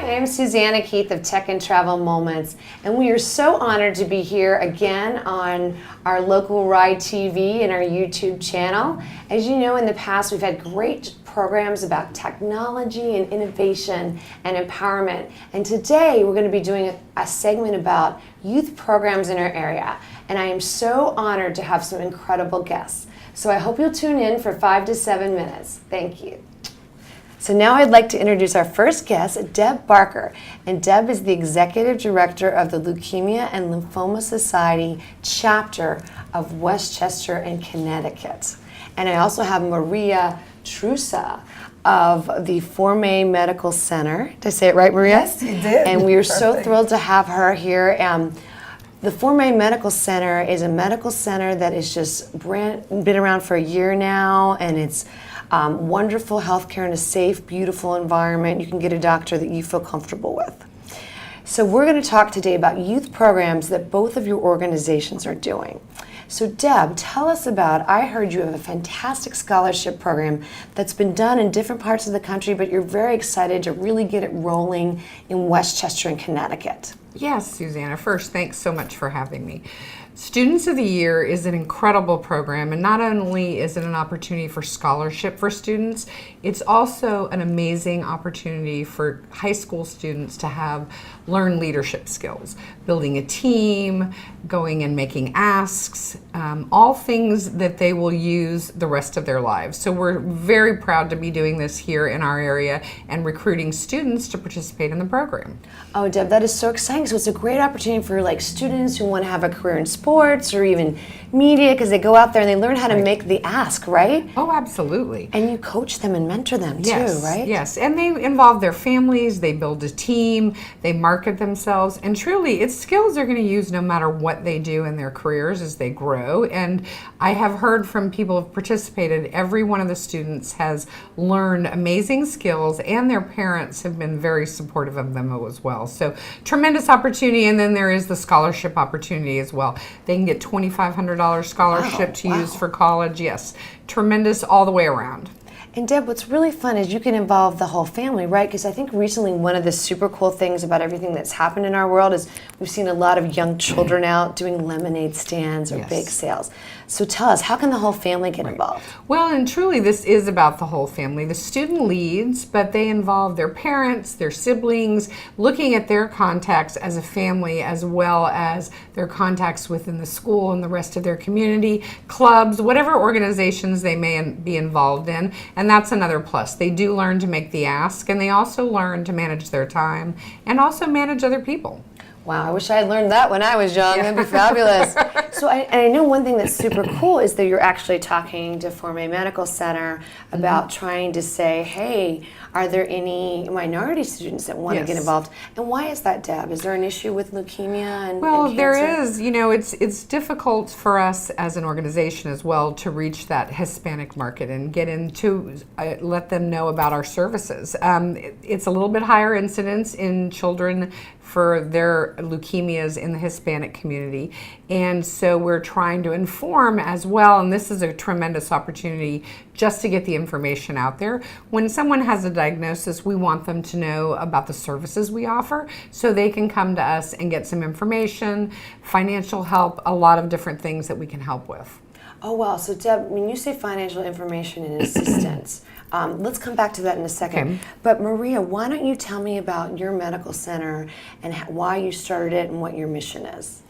I'm Susanna Keith of Tech and Travel Moments, and we are so honored to be here again on our local Ride TV and our YouTube channel. As you know, in the past we've had great programs about technology and innovation and empowerment, and today we're going to be doing a segment about youth programs in our area, and I am so honored to have some incredible guests. So I hope you'll tune in for 5 to 7 minutes. Thank you. So now I'd like to introduce our first guest, Deb Barker. And Deb is the Executive Director of the Leukemia and Lymphoma Society chapter of Westchester and Connecticut. And I also have Maria Trusa of the Forme Medical Center. Did I say it right, Maria? Yes, you did. And we are so thrilled to have her here. The Forme Medical Center is a medical center that is just been around for a year now, and it's wonderful healthcare in a safe, beautiful environment. You can get a doctor that you feel comfortable with. So we're going to talk today about youth programs that both of your organizations are doing. So Deb, tell us about, I heard you have a fantastic scholarship program that's been done in different parts of the country, but you're very excited to really get it rolling in Westchester and Connecticut. Yes, Susanna. First, thanks so much for having me. Students of the Year is an incredible program, and not only is it an opportunity for scholarship for students, it's also an amazing opportunity for high school students to learn leadership skills, building a team, going and making asks, all things that they will use the rest of their lives. So we're very proud to be doing this here in our area and recruiting students to participate in the program. Oh, Deb, that is so exciting. So it's a great opportunity for students who want to have a career in sports or even media, because they go out there and they learn how to make the ask, right? Oh, absolutely. And you coach them and mentor them too, right? Yes, and they involve their families, they build a team, they market themselves, and truly it's skills they're going to use no matter what they do in their careers as they grow. And I have heard from people who have participated, every one of the students has learned amazing skills, and their parents have been very supportive of them as well. So tremendous opportunity, and then there is the scholarship opportunity as well. They can get $2,500 scholarship to use for college. Yes, tremendous all the way around. And Deb, what's really fun is you can involve the whole family, right? Because I think recently one of the super cool things about everything that's happened in our world is we've seen a lot of young children out doing lemonade stands or bake sales. So tell us, how can the whole family get involved? Well, and truly this is about the whole family. The student leads, but they involve their parents, their siblings, looking at their contacts as a family, as well as their contacts within the school and the rest of their community, clubs, whatever organizations they may be involved in. And that's another plus. They do learn to make the ask, and they also learn to manage their time and also manage other people. Wow, I wish I had learned that when I was young. That'd be fabulous. So I know one thing that's super cool is that you're actually talking to Forme Medical Center about trying to say, hey, are there any minority students that want to get involved? And why is that, Deb? Is there an issue with leukemia and cancer? There is. You know, it's difficult for us as an organization as well to reach that Hispanic market and get into, let them know about our services. It's a little bit higher incidence in children for their leukemias in the Hispanic community. And so we're trying to inform as well, and this is a tremendous opportunity just to get the information out there. When someone has a diagnosis, we want them to know about the services we offer so they can come to us and get some information, financial help, a lot of different things that we can help with. Oh, wow. So, Deb, when you say financial information and assistance, let's come back to that in a second. Okay. But, Maria, why don't you tell me about your medical center and why you started it and what your mission is?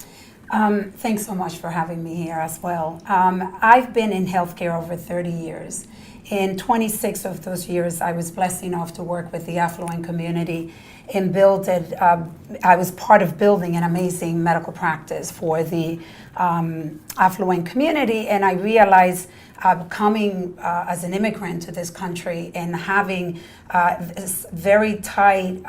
Thanks so much for having me here as well. I've been in healthcare over 30 years. In 26 of those years, I was blessed enough to work with the affluent community and I was part of building an amazing medical practice for the affluent community, and I realized coming as an immigrant to this country and having this very tight,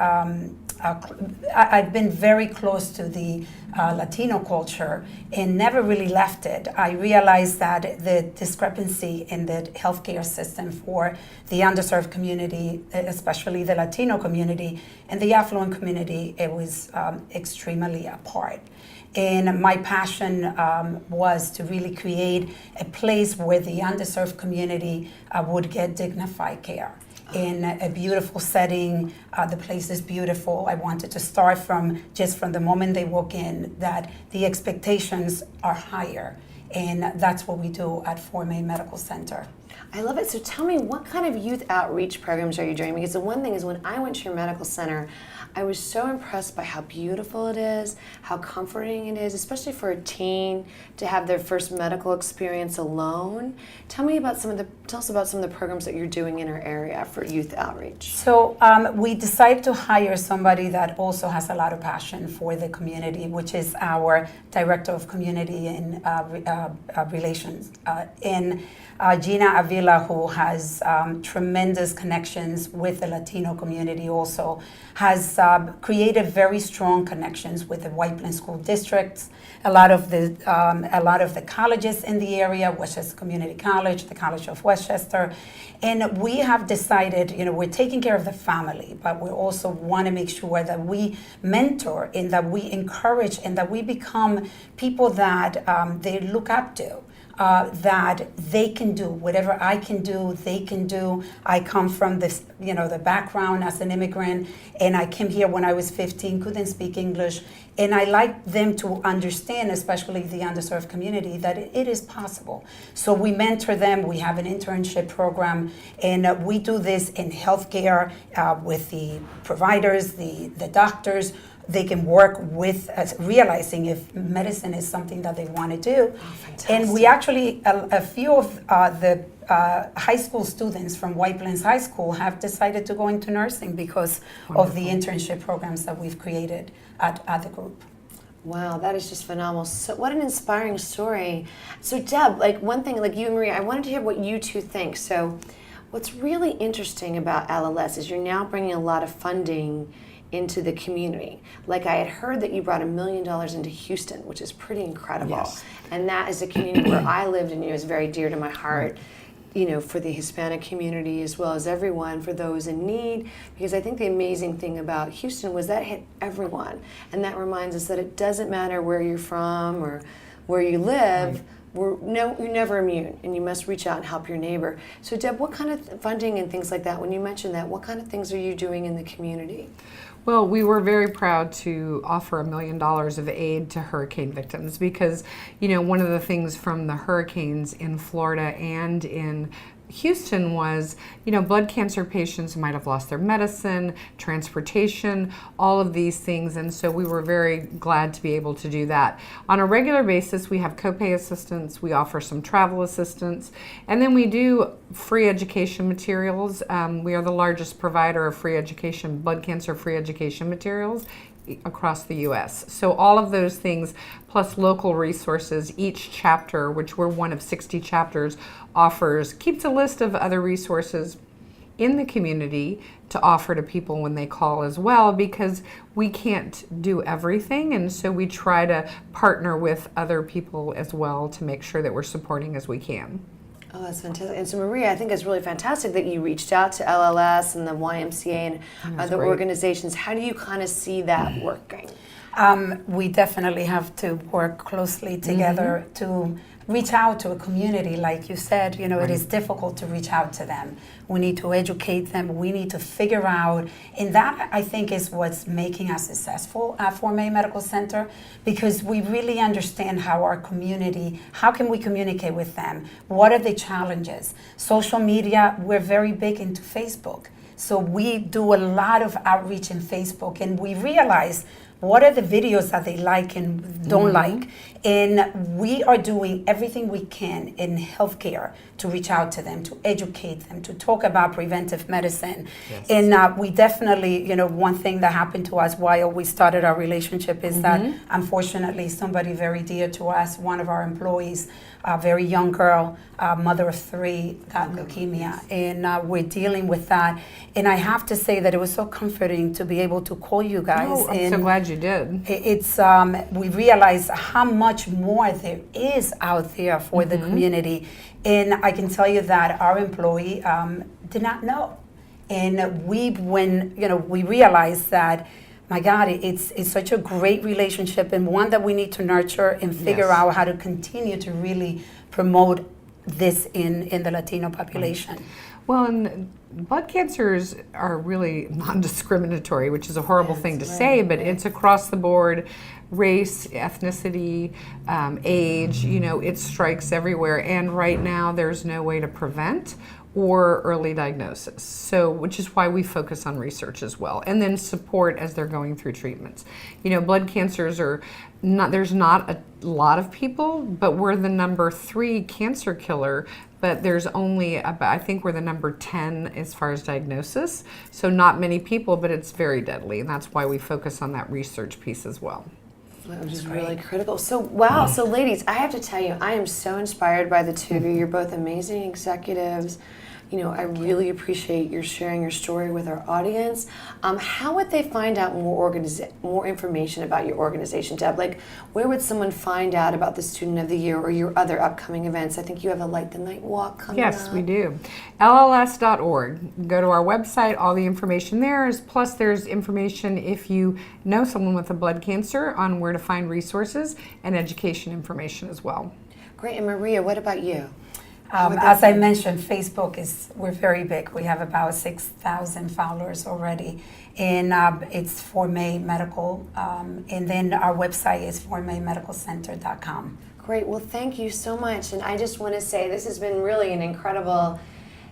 I've been very close to the Latino culture and never really left it. I realized that the discrepancy in the healthcare system for the underserved community, especially the Latino community, and the affluent community, it was extremely apart. And my passion was to really create a place where the underserved community would get dignified care. in a beautiful setting. The place is beautiful. I wanted to start from the moment they walk in, that the expectations are higher. And that's what we do at Fort May Medical Center. I love it. So tell me, what kind of youth outreach programs are you doing? Because the one thing is, when I went to your medical center, I was so impressed by how beautiful it is, how comforting it is, especially for a teen to have their first medical experience alone. Tell us about some of the programs that you're doing in our area for youth outreach. So we decided to hire somebody that also has a lot of passion for the community, which is our Director of Community and Relations Gina Avila, who has tremendous connections with the Latino community, also has created very strong connections with the White Plains school districts, a lot of the colleges in the area, Westchester Community College, the College of Westchester, and we have decided, we're taking care of the family, but we also want to make sure that we mentor and that we encourage and that we become people that they look up to. That they can do whatever I can do, they can do. I come from this, the background as an immigrant, and I came here when I was 15, couldn't speak English, and I like them to understand, especially the underserved community, that it is possible. So we mentor them. We have an internship program, and we do this in healthcare with the providers, the doctors. They can work with realizing if medicine is something that they want to do. Oh, and we actually, a few of the high school students from White Plains High School have decided to go into nursing because of the internship programs that we've created at the group. Wow, that is just phenomenal. So what an inspiring story. So Deb, one thing, you and Maria, I wanted to hear what you two think. So what's really interesting about LLS is you're now bringing a lot of funding into the community. I had heard that you brought $1 million into Houston, which is pretty incredible. Yes. And that is a community where I lived and is very dear to my heart, for the Hispanic community as well as everyone, for those in need. Because I think the amazing thing about Houston was that hit everyone. And that reminds us that it doesn't matter where you're from or where you live. Right. You're never immune, and you must reach out and help your neighbor. So Deb, what kind of funding and things like that, when you mentioned that, what kind of things are you doing in the community? Well, we were very proud to offer $1 million of aid to hurricane victims because, one of the things from the hurricanes in Florida and in Houston was, blood cancer patients might have lost their medicine, transportation, all of these things. And so we were very glad to be able to do that. On a regular basis, we have copay assistance, we offer some travel assistance, and then we do free education materials. We are the largest provider of free education, blood cancer free education materials across the U.S. So all of those things, plus local resources, each chapter, which we're one of 60 chapters, keeps a list of other resources in the community to offer to people when they call as well, because we can't do everything, and so we try to partner with other people as well to make sure that we're supporting as we can. Oh, that's fantastic. And so, Maria, I think it's really fantastic that you reached out to LLS and the YMCA and other organizations. How do you kind of see that working? We definitely have to work closely together to reach out to a community. Like you said, it is difficult to reach out to them. We need to educate them. We need to figure out, and that I think is what's making us successful at Fort May Medical Center, because we really understand how our community, how can we communicate with them? What are the challenges? Social media, we're very big into Facebook. So we do a lot of outreach in Facebook, and we realize what are the videos that they like and don't like. And we are doing everything we can in healthcare to reach out to them, to educate them, to talk about preventive medicine. Yes. And we definitely, one thing that happened to us while we started our relationship is that unfortunately somebody very dear to us, one of our employees, a very young girl, mother of 3, got leukemia, and we're dealing with that. And I have to say that it was so comforting to be able to call you guys. Oh, I'm so glad you did. It's we realize how much more there is out there for the community, and I can tell you that our employee did not know, and when we realized that. My God, it's such a great relationship, and one that we need to nurture and figure out how to continue to really promote this in the Latino population. Well, and blood cancers are really non-discriminatory, which is a horrible thing to say, but it's across the board. Race, ethnicity, age, it strikes everywhere. And right now there's no way to prevent or early diagnosis. So, which is why we focus on research as well. And then support as they're going through treatments. Blood cancers are not, there's not a lot of people, but we're the number 3 cancer killer, but there's only about, I think we're the number 10 as far as diagnosis. So not many people, but it's very deadly. And that's why we focus on that research piece as well. Which is really critical. So, wow. So, ladies, I have to tell you, I am so inspired by the two of you. You're both amazing executives. I really appreciate your sharing your story with our audience. How would they find out more information about your organization, Deb? Like, where would someone find out about the Student of the Year or your other upcoming events? I think you have a Light the Night Walk coming up. Yes, we do. LLS.org. Go to our website. All the information there is. Plus, there's information if you know someone with a blood cancer on where to find resources and education information as well. Great. And Maria, what about you? As I mentioned, we're very big. We have about 6,000 followers already. And it's Forme Medical. And then our website is formaymedicalcenter.com. Great. Well, thank you so much. And I just want to say this has been really an incredible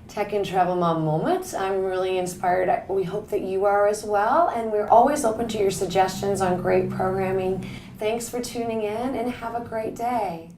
Tech and Travel Mom moment. I'm really inspired. We hope that you are as well. And we're always open to your suggestions on great programming. Thanks for tuning in and have a great day.